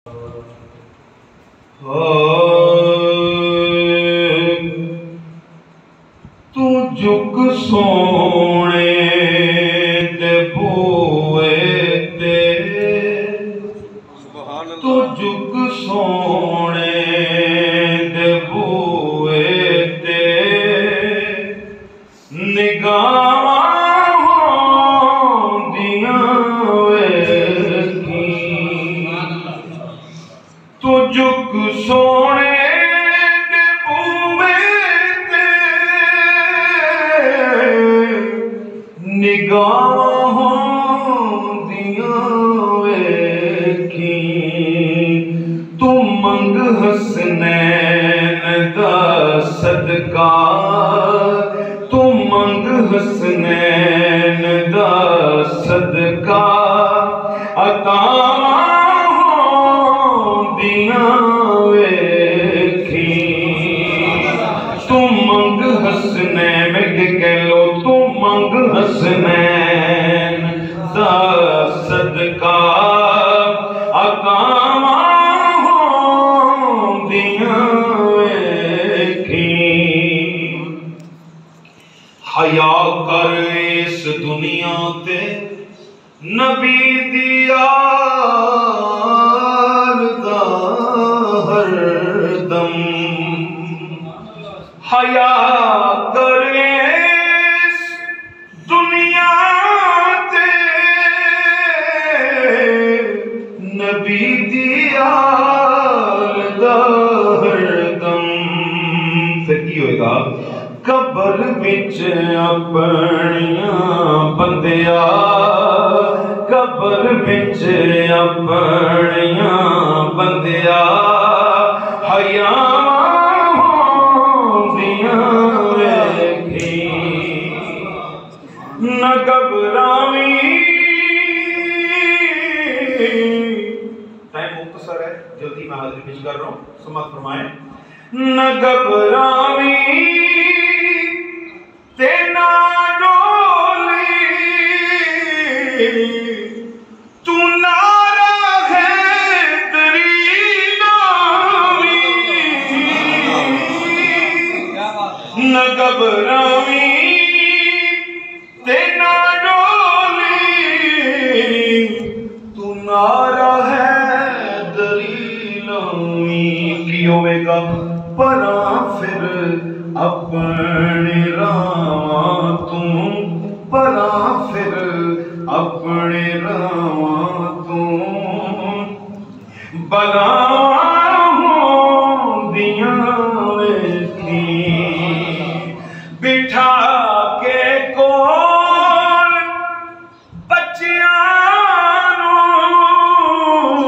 तू जुग सोने दे बूए ते, तू जुग सोने दे बूए ते निगाह होंदियां वेखी। तू जुग सोने दे बूए ते निगाह होंदियां वेखी। तू मंग हसनैन दा सदका, तू मंग हसनैन दा सदका अतावां होंदियां वेखी। तू मंग हसनैन के कह लो, तू मंग हसनैन दा सदका अतावां होंदियां वेखी। हया कर इस दुनिया ते नबी दी आल दा हरदम। हया कर इस दुनिया ते नबी दी आल दा हरदम। फिर की होएगा? कबर विच अपनियां बंदिया, कबर विच अपनियां बंदिया हयावां होंदियां वेखी। न घबरावी, टाइम मुख्तसर है, जल्दी मैं हाजिरी पेश कर रहा हूं, समाप्त फरमाएं। न घबरावी ते ना डोली, तू नारा है तेरी नावी। न घबरावी ते ना डोली, तू नारा है दरीलावी। की होवेगा? परा फिर अपने रावां तू, परा फिर अपने रावां तू बलावां होंदियां वेखी। बिठा के कोल बच्चियां नूं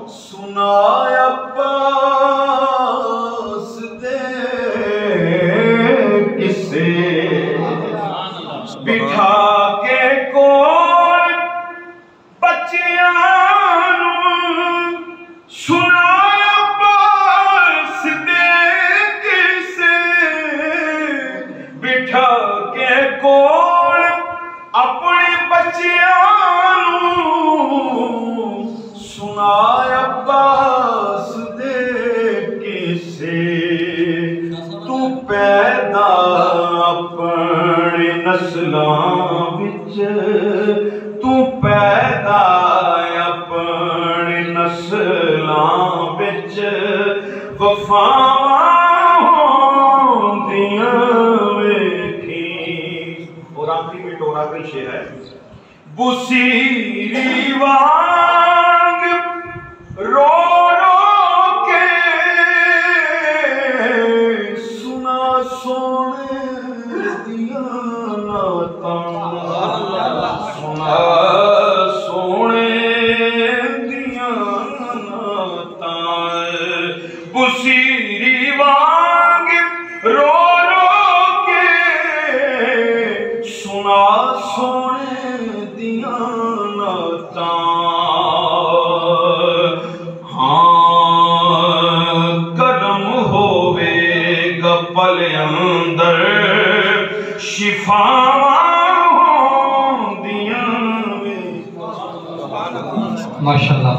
सुनाया पास दे किसे। बिठा के कोल बच्चियां नूं सुनाया पास दे किसे। बिठा के कोल अपने बच्चियां नूं सुनाया पास दे किसे। तू पैदा अपने नस्लां विच, तू पैदा अपने नस्लां विच वफावां होंदियां वेखी। और आखिरी में टोरा का शेर है। बुसीरी वांग रो रो के सुना सोने दिया नातां, सुना सोने दिया नातां। बुसीरी वांग रो रो के सुना सोने दिया नातां। हाँ करम होवेगा पल अंदर शिफावां होंदियां। माशाअल्लाह।